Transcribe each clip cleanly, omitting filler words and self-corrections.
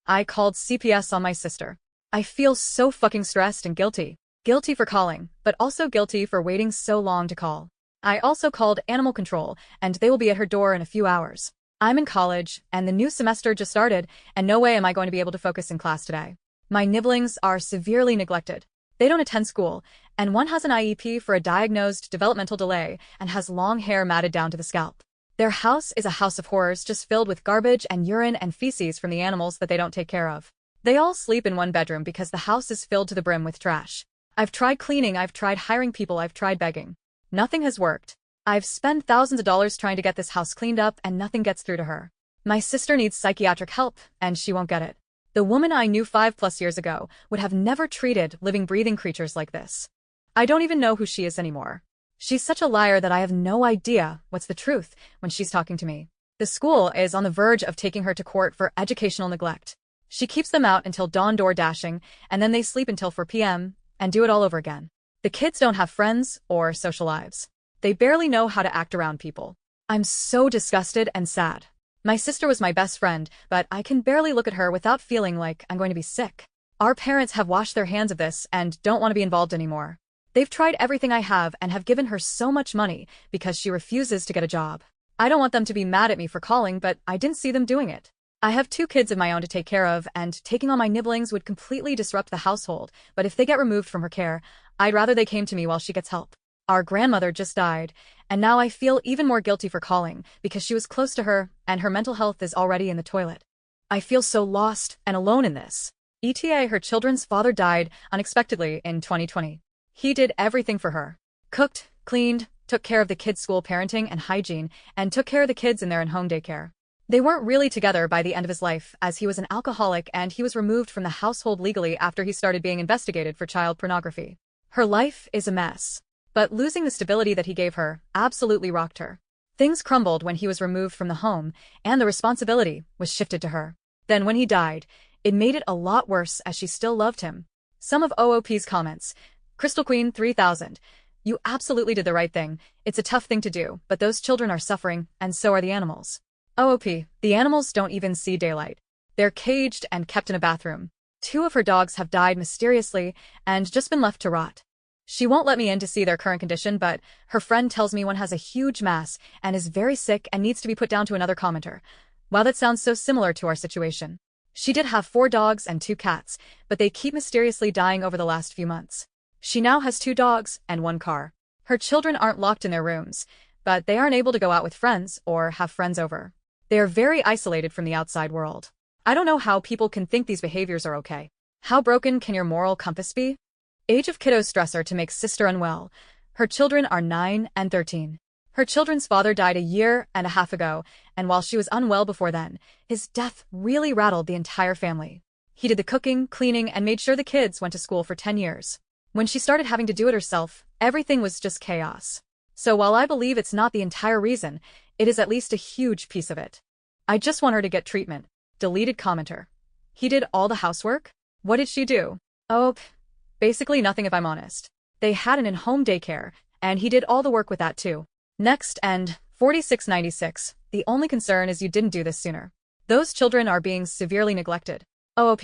I called CPS on my sister. I feel so fucking stressed and guilty. Guilty for calling, but also guilty for waiting so long to call. I also called animal control, and they will be at her door in a few hours. I'm in college, and the new semester just started, and no way am I going to be able to focus in class today. My nibblings are severely neglected. They don't attend school, and one has an IEP for a diagnosed developmental delay and has long hair matted down to the scalp. Their house is a house of horrors just filled with garbage and urine and feces from the animals that they don't take care of. They all sleep in one bedroom because the house is filled to the brim with trash. I've tried cleaning, I've tried hiring people, I've tried begging. Nothing has worked. I've spent thousands of dollars trying to get this house cleaned up and nothing gets through to her. My sister needs psychiatric help, and she won't get it. The woman I knew 5+ years ago would have never treated living, breathing creatures like this. I don't even know who she is anymore. She's such a liar that I have no idea what's the truth when she's talking to me. The school is on the verge of taking her to court for educational neglect. She keeps them out until dawn door dashing, and then they sleep until 4 p.m. and do it all over again. The kids don't have friends or social lives. They barely know how to act around people. I'm so disgusted and sad. My sister was my best friend, but I can barely look at her without feeling like I'm going to be sick. Our parents have washed their hands of this and don't want to be involved anymore. They've tried everything I have and have given her so much money because she refuses to get a job. I don't want them to be mad at me for calling, but I didn't see them doing it. I have 2 kids of my own to take care of, and taking on my nibblings would completely disrupt the household, but if they get removed from her care, I'd rather they came to me while she gets help. Our grandmother just died, and now I feel even more guilty for calling because she was close to her and her mental health is already in the toilet. I feel so lost and alone in this. ETA, her children's father died unexpectedly in 2020. He did everything for her. Cooked, cleaned, took care of the kids' school parenting and hygiene, and took care of the kids in their in-home daycare. They weren't really together by the end of his life, as he was an alcoholic and he was removed from the household legally after he started being investigated for child pornography. Her life is a mess. But losing the stability that he gave her absolutely rocked her. Things crumbled when he was removed from the home, and the responsibility was shifted to her. Then when he died, it made it a lot worse as she still loved him. Some of OOP's comments. Crystal Queen 3000. You absolutely did the right thing. It's a tough thing to do, but those children are suffering, and so are the animals. OOP, the animals don't even see daylight. They're caged and kept in a bathroom. 2 of her dogs have died mysteriously and just been left to rot. She won't let me in to see their current condition, but her friend tells me one has a huge mass and is very sick and needs to be put down to another commenter. Wow, that sounds so similar to our situation. She did have 4 dogs and 2 cats, but they keep mysteriously dying over the last few months. She now has 2 dogs and 1 car. Her children aren't locked in their rooms, but they aren't able to go out with friends or have friends over. They are very isolated from the outside world. I don't know how people can think these behaviors are okay. How broken can your moral compass be? Age of kiddo stressor to make sister unwell. Her children are 9 and 13. Her children's father died a year and a half ago, and while she was unwell before then, his death really rattled the entire family. He did the cooking, cleaning, and made sure the kids went to school for 10 years. When she started having to do it herself, everything was just chaos. So while I believe it's not the entire reason, it is at least a huge piece of it. I just want her to get treatment. Deleted commenter. He did all the housework? What did she do? Oh, basically nothing if I'm honest. They had an in-home daycare, and he did all the work with that too. Next, and 4696. The only concern is you didn't do this sooner. Those children are being severely neglected. OOP.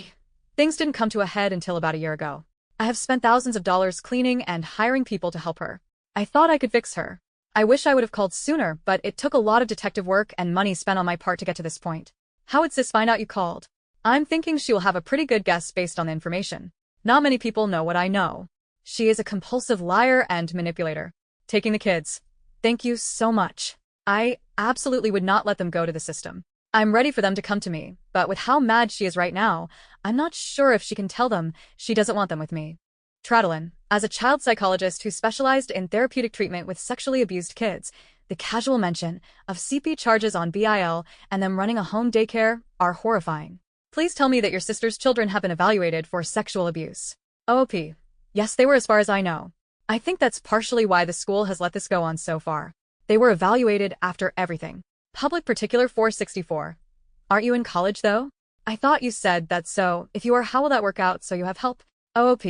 Things didn't come to a head until about a year ago. I have spent thousands of dollars cleaning and hiring people to help her. I thought I could fix her. I wish I would have called sooner, but it took a lot of detective work and money spent on my part to get to this point. How would sis find out you called? I'm thinking she will have a pretty good guess based on the information. Not many people know what I know. She is a compulsive liar and manipulator. Taking the kids. Thank you so much. I absolutely would not let them go to the system. I'm ready for them to come to me, but with how mad she is right now, I'm not sure if she can tell them she doesn't want them with me. Tradalin, as a child psychologist who specialized in therapeutic treatment with sexually abused kids, the casual mention of CP charges on BIL and them running a home daycare are horrifying. Please tell me that your sister's children have been evaluated for sexual abuse. OOP. Yes, they were as far as I know. I think that's partially why the school has let this go on so far. They were evaluated after everything. Public Particular 464. Aren't you in college though? I thought you said that, so if you are, how will that work out so you have help? OOP.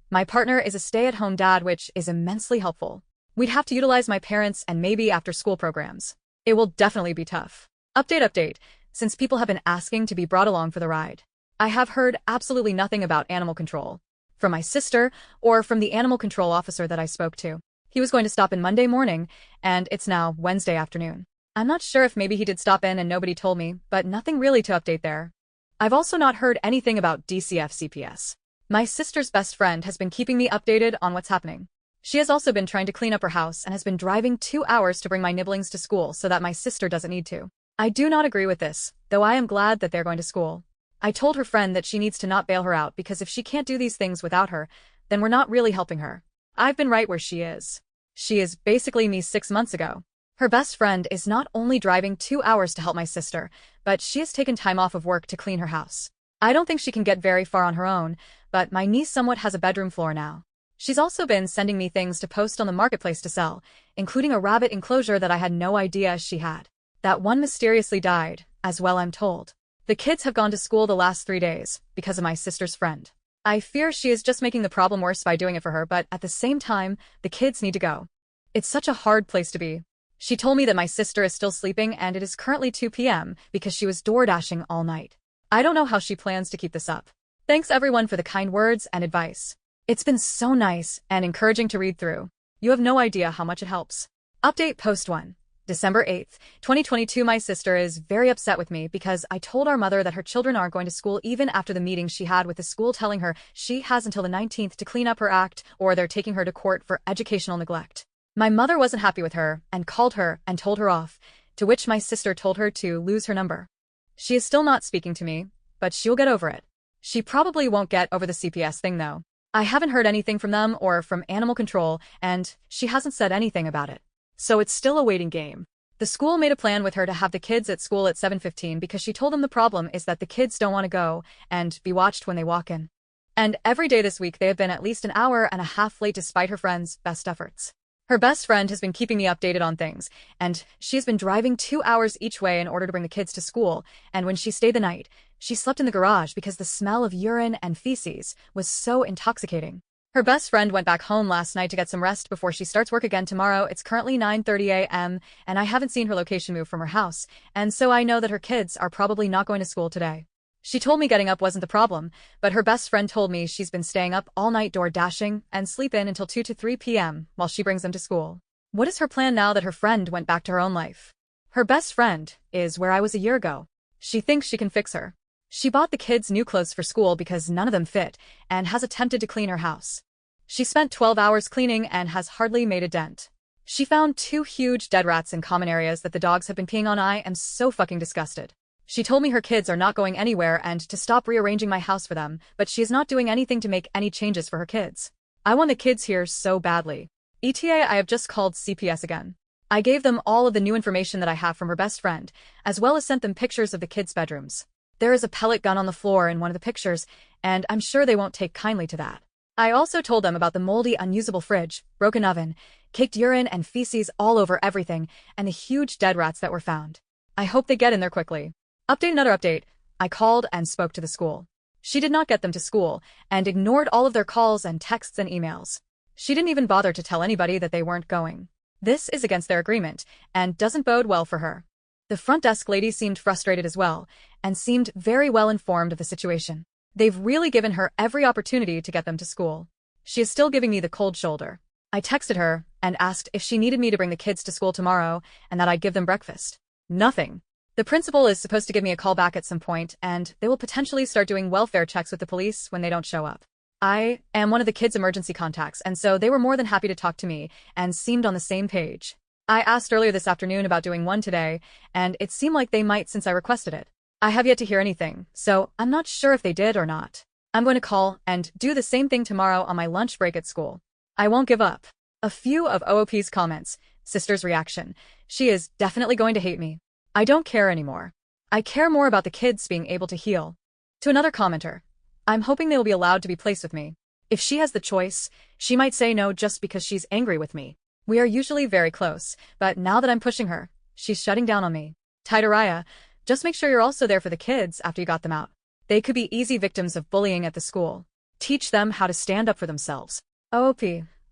My partner is a stay-at-home dad, which is immensely helpful. We'd have to utilize my parents and maybe after-school programs. It will definitely be tough. Update. Since people have been asking to be brought along for the ride. I have heard absolutely nothing about animal control from my sister or from the animal control officer that I spoke to. He was going to stop in Monday morning, and it's now Wednesday afternoon. I'm not sure if maybe he did stop in and nobody told me, but nothing really to update there. I've also not heard anything about DCF CPS. My sister's best friend has been keeping me updated on what's happening. She has also been trying to clean up her house and has been driving 2 hours to bring my nibblings to school so that my sister doesn't need to. I do not agree with this, though I am glad that they're going to school. I told her friend that she needs to not bail her out because if she can't do these things without her, then we're not really helping her. I've been right where she is. She is basically me 6 months ago. Her best friend is not only driving 2 hours to help my sister, but she has taken time off of work to clean her house. I don't think she can get very far on her own, but my niece somewhat has a bedroom floor now. She's also been sending me things to post on the marketplace to sell, including a rabbit enclosure that I had no idea she had. That one mysteriously died, as well I'm told. The kids have gone to school the last 3 days, because of my sister's friend. I fear she is just making the problem worse by doing it for her, but at the same time, the kids need to go. It's such a hard place to be. She told me that my sister is still sleeping and it is currently 2 p.m. because she was door dashing all night. I don't know how she plans to keep this up. Thanks everyone for the kind words and advice. It's been so nice and encouraging to read through. You have no idea how much it helps. Update Post 1. December 8th, 2022. My sister is very upset with me because I told our mother that her children aren't going to school even after the meeting she had with the school telling her she has until the 19th to clean up her act or they're taking her to court for educational neglect. My mother wasn't happy with her and called her and told her off, to which my sister told her to lose her number. She is still not speaking to me, but she'll get over it. She probably won't get over the CPS thing though. I haven't heard anything from them or from animal control and she hasn't said anything about it. So it's still a waiting game. The school made a plan with her to have the kids at school at 7:15 because she told them the problem is that the kids don't want to go and be watched when they walk in. And every day this week they have been at least an hour and a half late despite her friend's best efforts. Her best friend has been keeping me updated on things, and she has been driving 2 hours each way in order to bring the kids to school, and when she stayed the night, she slept in the garage because the smell of urine and feces was so intoxicating. Her best friend went back home last night to get some rest before she starts work again tomorrow. It's currently 9:30 a.m., and I haven't seen her location move from her house, and so I know that her kids are probably not going to school today. She told me getting up wasn't the problem, but her best friend told me she's been staying up all night door dashing and sleep in until 2 to 3 p.m. while she brings them to school. What is her plan now that her friend went back to her own life? Her best friend is where I was a year ago. She thinks she can fix her. She bought the kids new clothes for school because none of them fit and has attempted to clean her house. She spent 12 hours cleaning and has hardly made a dent. She found 2 huge dead rats in common areas that the dogs have been peeing on. I am so fucking disgusted. She told me her kids are not going anywhere and to stop rearranging my house for them, but she is not doing anything to make any changes for her kids. I want the kids here so badly. ETA, I have just called CPS again. I gave them all of the new information that I have from her best friend, as well as sent them pictures of the kids' bedrooms. There is a pellet gun on the floor in one of the pictures, and I'm sure they won't take kindly to that. I also told them about the moldy, unusable fridge, broken oven, caked urine and feces all over everything, and the huge dead rats that were found. I hope they get in there quickly. Update, another update. I called and spoke to the school. She did not get them to school, and ignored all of their calls and texts and emails. She didn't even bother to tell anybody that they weren't going. This is against their agreement, and doesn't bode well for her. The front desk lady seemed frustrated as well, and seemed very well informed of the situation. They've really given her every opportunity to get them to school. She is still giving me the cold shoulder. I texted her and asked if she needed me to bring the kids to school tomorrow and that I'd give them breakfast. Nothing. The principal is supposed to give me a call back at some point, and they will potentially start doing welfare checks with the police when they don't show up. I am one of the kids' emergency contacts, and so they were more than happy to talk to me and seemed on the same page. I asked earlier this afternoon about doing one today, and it seemed like they might since I requested it. I have yet to hear anything, so I'm not sure if they did or not. I'm going to call and do the same thing tomorrow on my lunch break at school. I won't give up. A few of OOP's comments. Sister's reaction. She is definitely going to hate me. I don't care anymore. I care more about the kids being able to heal. To another commenter. I'm hoping they will be allowed to be placed with me. If she has the choice, she might say no just because she's angry with me. We are usually very close, but now that I'm pushing her, she's shutting down on me. Titaraya. Just make sure you're also there for the kids after you got them out. They could be easy victims of bullying at the school. Teach them how to stand up for themselves. OOP.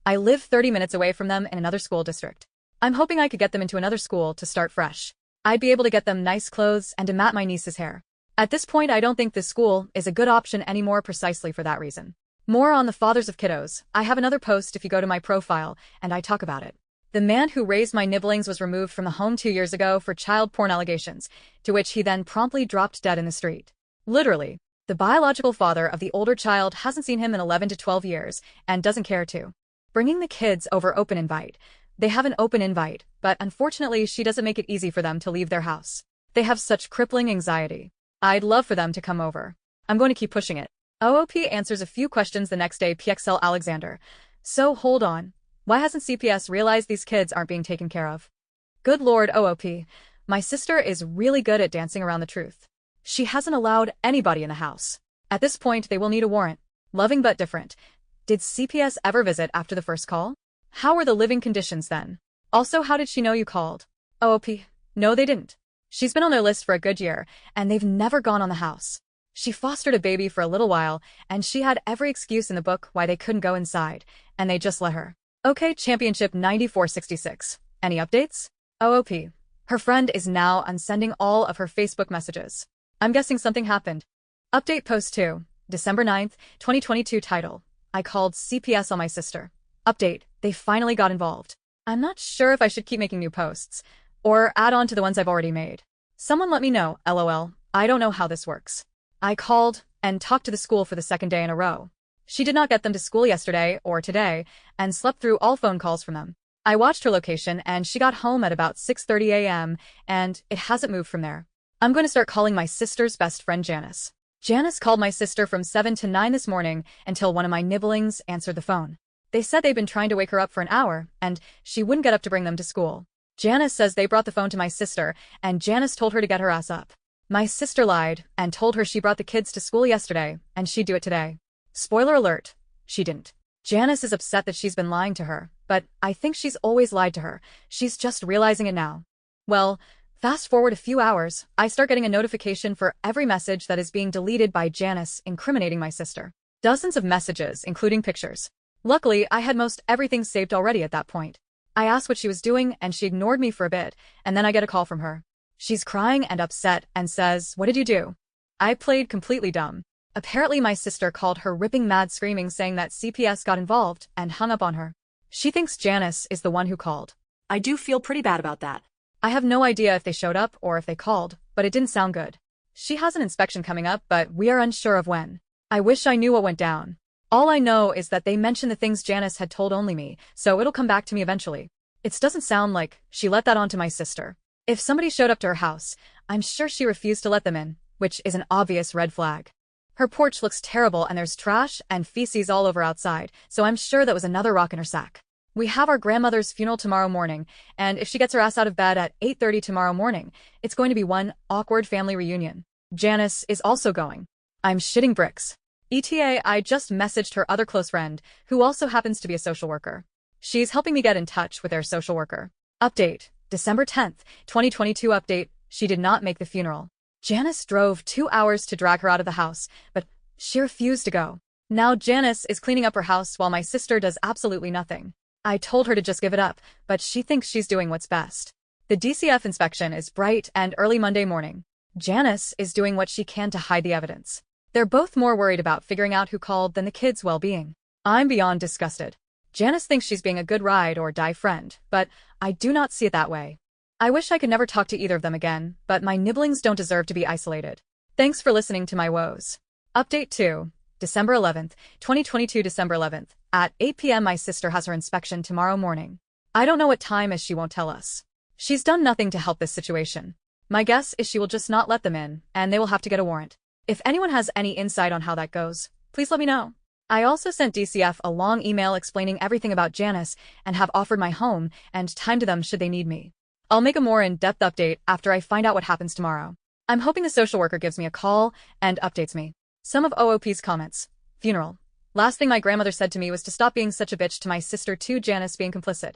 I live 30 minutes away from them in another school district. I'm hoping I could get them into another school to start fresh. I'd be able to get them nice clothes and to mat my niece's hair. At this point, I don't think this school is a good option anymore precisely for that reason. More on the fathers of kiddos. I have another post if you go to my profile, and I talk about it. The man who raised my nibblings was removed from the home 2 years ago for child porn allegations, to which he then promptly dropped dead in the street. Literally. The biological father of the older child hasn't seen him in 11 to 12 years, and doesn't care to. Bringing the kids over open invite. They have an open invite, but unfortunately she doesn't make it easy for them to leave their house. They have such crippling anxiety. I'd love for them to come over. I'm going to keep pushing it. OOP answers a few questions the next day. PXL Alexander. So hold on. Why hasn't CPS realized these kids aren't being taken care of? Good Lord, OOP. My sister is really good at dancing around the truth. She hasn't allowed anybody in the house. At this point, they will need a warrant. Loving but different. Did CPS ever visit after the first call? How were the living conditions then? Also, how did she know you called? OOP. No, they didn't. She's been on their list for a good year, and they've never gone on the house. She fostered a baby for a little while, and she had every excuse in the book why they couldn't go inside, and they just let her. OK, Championship 9466. Any updates? OOP. Her friend is now unsending all of her Facebook messages. I'm guessing something happened. Update post 2, December 9th, 2022 title. I called CPS on my sister. Update, they finally got involved. I'm not sure if I should keep making new posts, or add on to the ones I've already made. Someone let me know, LOL. I don't know how this works. I called and talked to the school for the second day in a row. She did not get them to school yesterday or today, and slept through all phone calls from them. I watched her location and she got home at about 6:30 a.m. and it hasn't moved from there. I'm going to start calling my sister's best friend Janice. Janice called my sister from 7 to 9 this morning until one of my nibblings answered the phone. They said they'd been trying to wake her up for an hour, and she wouldn't get up to bring them to school. Janice says they brought the phone to my sister, and Janice told her to get her ass up. My sister lied and told her she brought the kids to school yesterday, and she'd do it today. Spoiler alert, she didn't. Janice is upset that she's been lying to her, but I think she's always lied to her. She's just realizing it now. Well, fast forward a few hours, I start getting a notification for every message that is being deleted by Janice incriminating my sister. Dozens of messages, including pictures. Luckily, I had most everything saved already at that point. I asked what she was doing and she ignored me for a bit, and then I get a call from her. She's crying and upset and says, "What did you do?" I played completely dumb. Apparently my sister called her ripping mad screaming saying that CPS got involved and hung up on her. She thinks Janice is the one who called. I do feel pretty bad about that. I have no idea if they showed up or if they called, but it didn't sound good. She has an inspection coming up, but we are unsure of when. I wish I knew what went down. All I know is that they mentioned the things Janice had told only me, so it'll come back to me eventually. It doesn't sound like she let that on to my sister. If somebody showed up to her house, I'm sure she refused to let them in, which is an obvious red flag. Her porch looks terrible and there's trash and feces all over outside, so I'm sure that was another rock in her sack. We have our grandmother's funeral tomorrow morning, and if she gets her ass out of bed at 8:30 tomorrow morning, it's going to be one awkward family reunion. Janice is also going. I'm shitting bricks. ETA, I just messaged her other close friend, who also happens to be a social worker. She's helping me get in touch with their social worker. Update, December 10th, 2022 update, she did not make the funeral. Janice drove 2 hours to drag her out of the house, but she refused to go. Now Janice is cleaning up her house while my sister does absolutely nothing. I told her to just give it up, but she thinks she's doing what's best. The DCF inspection is bright and early Monday morning. Janice is doing what she can to hide the evidence. They're both more worried about figuring out who called than the kids' well-being. I'm beyond disgusted. Janice thinks she's being a good ride or die friend, but I do not see it that way. I wish I could never talk to either of them again, but my nibblings don't deserve to be isolated. Thanks for listening to my woes. Update 2, December 11th, 2022 December 11th, at 8 p.m. my sister has her inspection tomorrow morning. I don't know what time as she won't tell us. She's done nothing to help this situation. My guess is she will just not let them in, and they will have to get a warrant. If anyone has any insight on how that goes, please let me know. I also sent DCF a long email explaining everything about Janice and have offered my home and time to them should they need me. I'll make a more in-depth update after I find out what happens tomorrow. I'm hoping the social worker gives me a call and updates me. Some of OOP's comments. Funeral. Last thing my grandmother said to me was to stop being such a bitch to my sister too, Janice being complicit.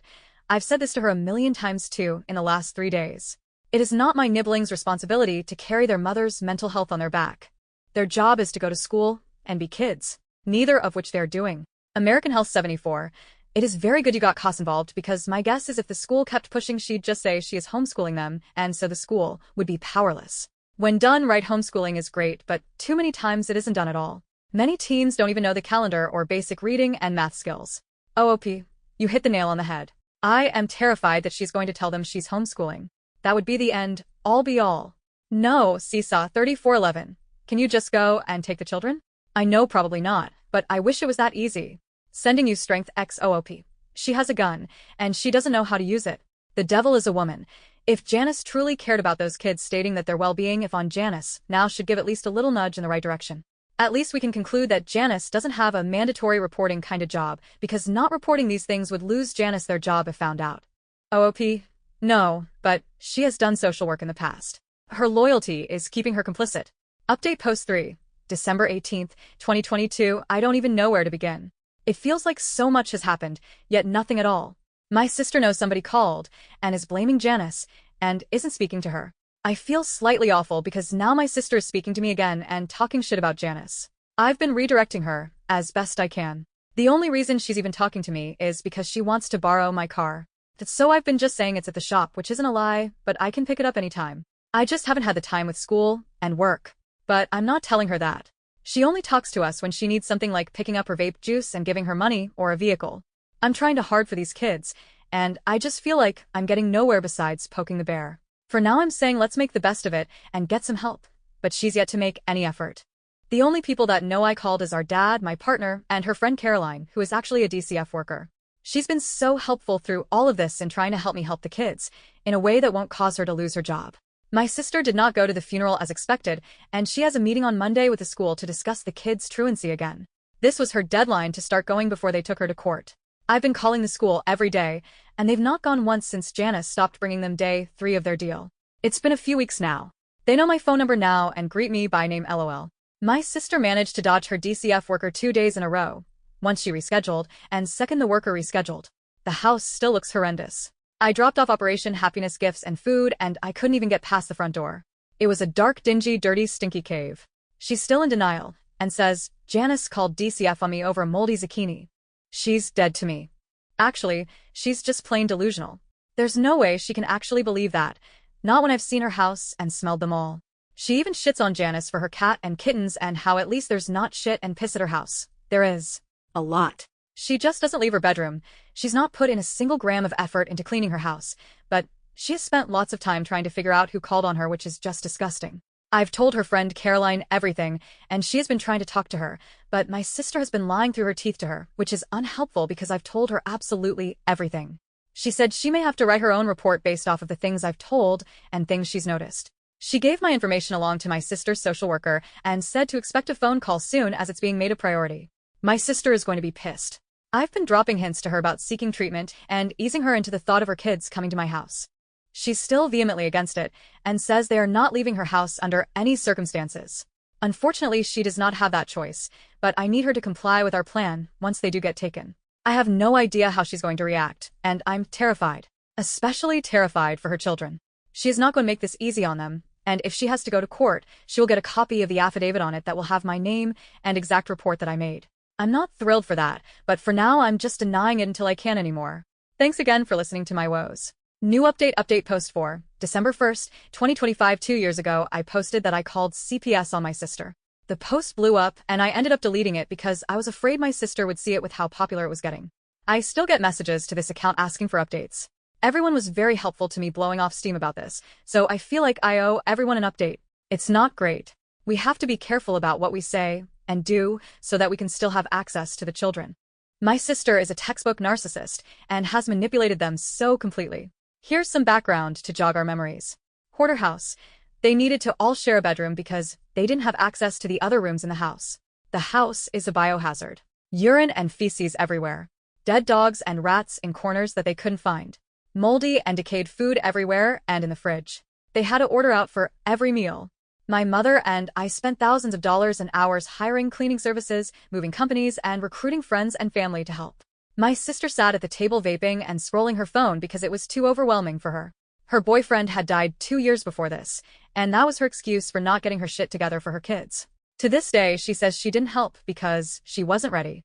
I've said this to her a million times too in the last 3 days. It is not my nibblings' responsibility to carry their mother's mental health on their back. Their job is to go to school and be kids, neither of which they're doing. American Health 74. It is very good you got COS involved because my guess is if the school kept pushing she'd just say she is homeschooling them and so the school would be powerless. When done right, homeschooling is great, but too many times it isn't done at all. Many teens don't even know the calendar or basic reading and math skills. OOP, you hit the nail on the head. I am terrified that she's going to tell them she's homeschooling. That would be the end, all be all. No, Seesaw 3411. Can you just go and take the children? I know probably not, but I wish it was that easy. Sending you strength X OOP. She has a gun, and she doesn't know how to use it. The devil is a woman. If Janice truly cared about those kids, stating that their well-being if on Janice now should give at least a little nudge in the right direction. At least we can conclude that Janice doesn't have a mandatory reporting kind of job, because not reporting these things would lose Janice their job if found out. OOP? No, but she has done social work in the past. Her loyalty is keeping her complicit. Update post 3, December 18th, 2022. I don't even know where to begin. It feels like so much has happened, yet nothing at all. My sister knows somebody called, and is blaming Janice, and isn't speaking to her. I feel slightly awful because now my sister is speaking to me again and talking shit about Janice. I've been redirecting her, as best I can. The only reason she's even talking to me is because she wants to borrow my car. So I've been just saying it's at the shop, which isn't a lie, but I can pick it up anytime. I just haven't had the time with school and work. But I'm not telling her that. She only talks to us when she needs something like picking up her vape juice and giving her money or a vehicle. I'm trying to hard for these kids, and I just feel like I'm getting nowhere besides poking the bear. For now I'm saying let's make the best of it and get some help, but she's yet to make any effort. The only people that know I called is our dad, my partner, and her friend Caroline, who is actually a DCF worker. She's been so helpful through all of this in trying to help me help the kids, in a way that won't cause her to lose her job. My sister did not go to the funeral as expected, and she has a meeting on Monday with the school to discuss the kids' truancy again. This was her deadline to start going before they took her to court. I've been calling the school every day, and they've not gone once since Janice stopped bringing them day 3 of their deal. It's been a few weeks now. They know my phone number now and greet me by name LOL. My sister managed to dodge her DCF worker 2 days in a row. Once she rescheduled, and second the worker rescheduled. The house still looks horrendous. I dropped off Operation Happiness gifts and food, and I couldn't even get past the front door. It was a dark, dingy, dirty, stinky cave. She's still in denial, and says, Janice called DCF on me over a moldy zucchini. She's dead to me. Actually, she's just plain delusional. There's no way she can actually believe that, not when I've seen her house and smelled them all. She even shits on Janice for her cat and kittens and how at least there's not shit and piss at her house. There is. A lot. She just doesn't leave her bedroom. She's not put in a single gram of effort into cleaning her house, but she has spent lots of time trying to figure out who called on her, which is just disgusting. I've told her friend Caroline everything, and she has been trying to talk to her, but my sister has been lying through her teeth to her, which is unhelpful because I've told her absolutely everything. She said she may have to write her own report based off of the things I've told and things she's noticed. She gave my information along to my sister's social worker and said to expect a phone call soon as it's being made a priority. My sister is going to be pissed. I've been dropping hints to her about seeking treatment and easing her into the thought of her kids coming to my house. She's still vehemently against it and says they are not leaving her house under any circumstances. Unfortunately, she does not have that choice, but I need her to comply with our plan once they do get taken. I have no idea how she's going to react, and I'm terrified, especially terrified for her children. She is not going to make this easy on them, and if she has to go to court, she will get a copy of the affidavit on it that will have my name and exact report that I made. I'm not thrilled for that, but for now I'm just denying it until I can't anymore. Thanks again for listening to my woes. New update post 4, December 1st, 2025. 2 years ago, I posted that I called CPS on my sister. The post blew up, and I ended up deleting it because I was afraid my sister would see it with how popular it was getting. I still get messages to this account asking for updates. Everyone was very helpful to me blowing off steam about this, so I feel like I owe everyone an update. It's not great. We have to be careful about what we say and do so that we can still have access to the children. My sister is a textbook narcissist and has manipulated them so completely. Here's some background to jog our memories. Hoarder house. They needed to all share a bedroom because they didn't have access to the other rooms in the house. The house is a biohazard. Urine and feces everywhere. Dead dogs and rats in corners that they couldn't find. Moldy and decayed food everywhere and in the fridge. They had to order out for every meal. My mother and I spent thousands of dollars and hours hiring cleaning services, moving companies, and recruiting friends and family to help. My sister sat at the table vaping and scrolling her phone because it was too overwhelming for her. Her boyfriend had died 2 years before this, and that was her excuse for not getting her shit together for her kids. To this day, she says she didn't help because she wasn't ready.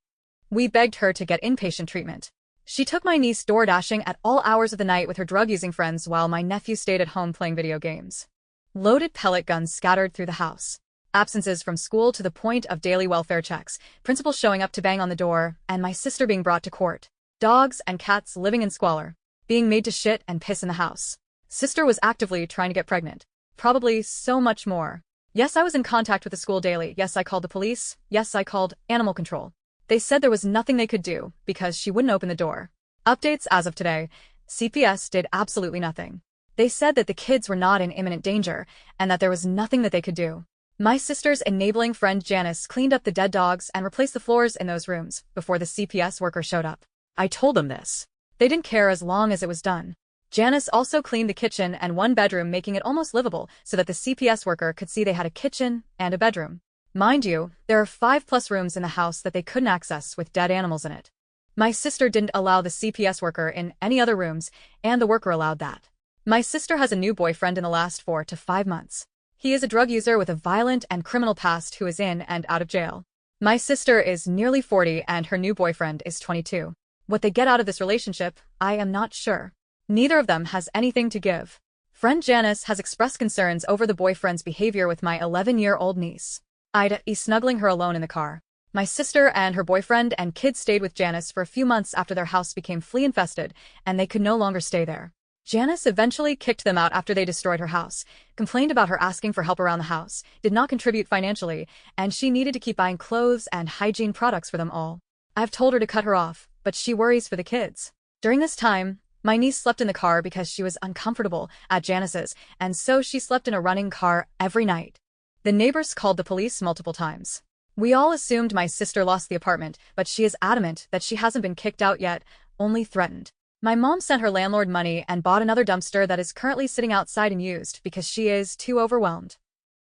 We begged her to get inpatient treatment. She took my niece door dashing at all hours of the night with her drug-using friends while my nephew stayed at home playing video games. Loaded pellet guns scattered through the house. Absences from school to the point of daily welfare checks, principal showing up to bang on the door, and my sister being brought to court. Dogs and cats living in squalor. Being made to shit and piss in the house. Sister was actively trying to get pregnant. Probably so much more. Yes, I was in contact with the school daily. Yes, I called the police. Yes, I called animal control. They said there was nothing they could do because she wouldn't open the door. Updates as of today. CPS did absolutely nothing. They said that the kids were not in imminent danger and that there was nothing that they could do. My sister's enabling friend Janice cleaned up the dead dogs and replaced the floors in those rooms before the CPS worker showed up. I told them this. They didn't care as long as it was done. Janice also cleaned the kitchen and one bedroom, making it almost livable so that the CPS worker could see they had a kitchen and a bedroom. Mind you, there are 5+ rooms in the house that they couldn't access with dead animals in it. My sister didn't allow the CPS worker in any other rooms, and the worker allowed that. My sister has a new boyfriend in the last 4 to 5 months. He is a drug user with a violent and criminal past who is in and out of jail. My sister is nearly 40 and her new boyfriend is 22. What they get out of this relationship, I am not sure. Neither of them has anything to give. Friend Janice has expressed concerns over the boyfriend's behavior with my 11-year-old niece. I'd be snuggling her alone in the car. My sister and her boyfriend and kids stayed with Janice for a few months after their house became flea-infested, and they could no longer stay there. Janice eventually kicked them out after they destroyed her house, complained about her asking for help around the house, did not contribute financially, and she needed to keep buying clothes and hygiene products for them all. I've told her to cut her off, but she worries for the kids. During this time, my niece slept in the car because she was uncomfortable at Janice's, and so she slept in a running car every night. The neighbors called the police multiple times. We all assumed my sister lost the apartment, but she is adamant that she hasn't been kicked out yet, only threatened. My mom sent her landlord money and bought another dumpster that is currently sitting outside and used because she is too overwhelmed.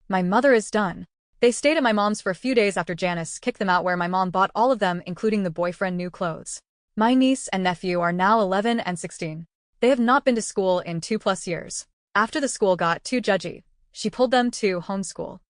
My mother is done. They stayed at my mom's for a few days after Janice kicked them out, where my mom bought all of them, including the boyfriend, new clothes. My niece and nephew are now 11 and 16. They have not been to school in 2+ years. After the school got too judgy, she pulled them to homeschool.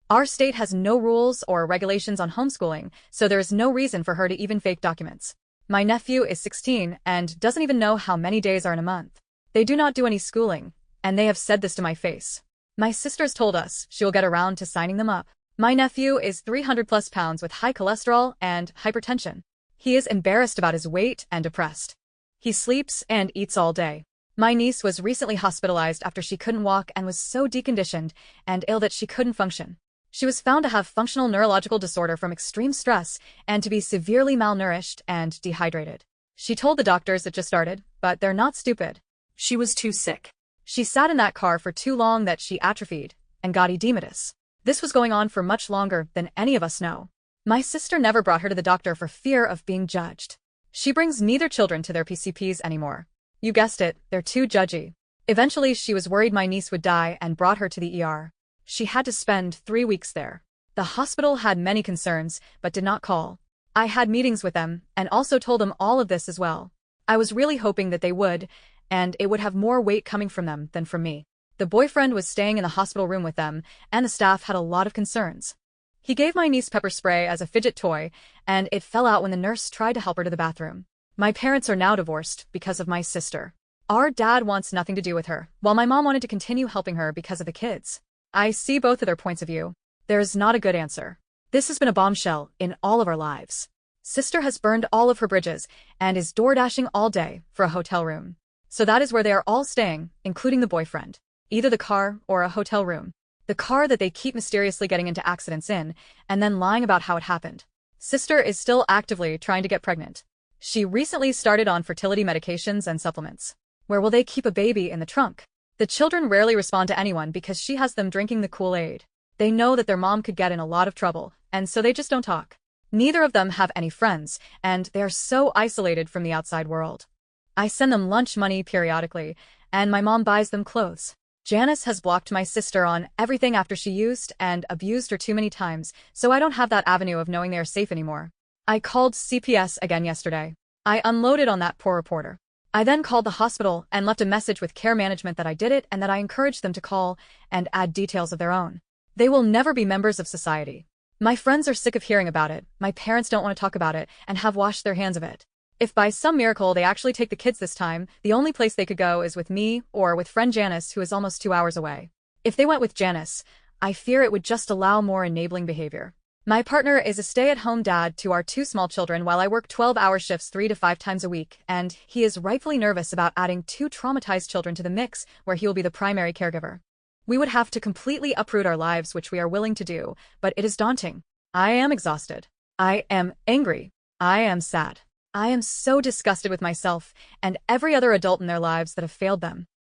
Our state has no rules or regulations on homeschooling, so there is no reason for her to even fake documents. My nephew is 16 and doesn't even know how many days are in a month. They do not do any schooling, and they have said this to my face. My sister's told us she will get around to signing them up. My nephew is 300+ pounds with high cholesterol and hypertension. He is embarrassed about his weight and depressed. He sleeps and eats all day. My niece was recently hospitalized after she couldn't walk and was so deconditioned and ill that she couldn't function. She was found to have functional neurological disorder from extreme stress and to be severely malnourished and dehydrated. She told the doctors it just started, but they're not stupid. She was too sick. She sat in that car for too long that she atrophied and got edematous. This was going on for much longer than any of us know. My sister never brought her to the doctor for fear of being judged. She brings neither children to their PCPs anymore. You guessed it, they're too judgy. Eventually, she was worried my niece would die and brought her to the ER. She had to spend 3 weeks there. The hospital had many concerns, but did not call. I had meetings with them and also told them all of this as well. I was really hoping that they would, and it would have more weight coming from them than from me. The boyfriend was staying in the hospital room with them, and the staff had a lot of concerns. He gave my niece pepper spray as a fidget toy, and it fell out when the nurse tried to help her to the bathroom. My parents are now divorced because of my sister. Our dad wants nothing to do with her, while my mom wanted to continue helping her because of the kids. I see both of their points of view. There is not a good answer. This has been a bombshell in all of our lives. Sister has burned all of her bridges and is door dashing all day for a hotel room. So that is where they are all staying, including the boyfriend. Either the car or a hotel room. The car that they keep mysteriously getting into accidents in, and then lying about how it happened. Sister is still actively trying to get pregnant. She recently started on fertility medications and supplements. Where will they keep a baby in the trunk? The children rarely respond to anyone because she has them drinking the Kool-Aid. They know that their mom could get in a lot of trouble, and so they just don't talk. Neither of them have any friends, and they are so isolated from the outside world. I send them lunch money periodically, and my mom buys them clothes. Janice has blocked my sister on everything after she used and abused her too many times, so I don't have that avenue of knowing they are safe anymore. I called CPS again yesterday. I unloaded on that poor reporter. I then called the hospital and left a message with care management that I did it and that I encouraged them to call and add details of their own. They will never be members of society. My friends are sick of hearing about it, my parents don't want to talk about it, and have washed their hands of it. If by some miracle they actually take the kids this time, the only place they could go is with me or with friend Janice, who is almost 2 hours away. If they went with Janice, I fear it would just allow more enabling behavior. My partner is a stay-at-home dad to our two small children while I work 12-hour shifts 3 to 5 times a week, and he is rightfully nervous about adding two traumatized children to the mix where he will be the primary caregiver. We would have to completely uproot our lives, which we are willing to do, but it is daunting. I am exhausted. I am angry. I am sad. I am so disgusted with myself and every other adult in their lives that have failed them.